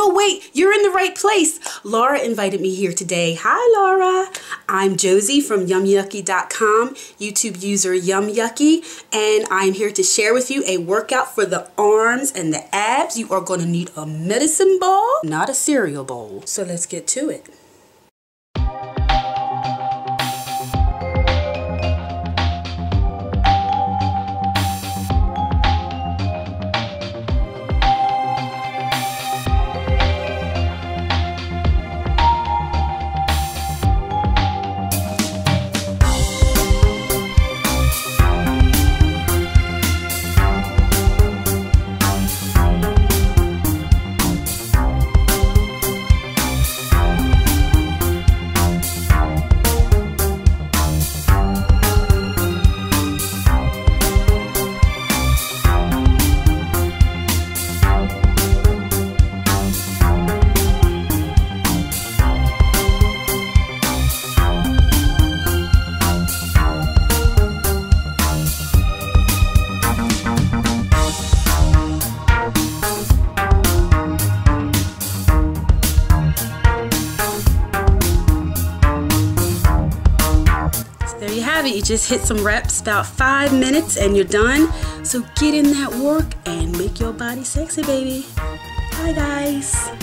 no, wait, you're in the right place. Laura invited me here today. Hi, Laura. I'm Josie from YumYucky.com, YouTube user YumYucky, and I'm here to share with you a workout for the arms and the abs. You are going to need a medicine ball, not a cereal bowl. So let's get to it. There you have it. You just hit some reps, about 5 minutes, and you're done. So get in that work and make your body sexy, baby. Bye, guys.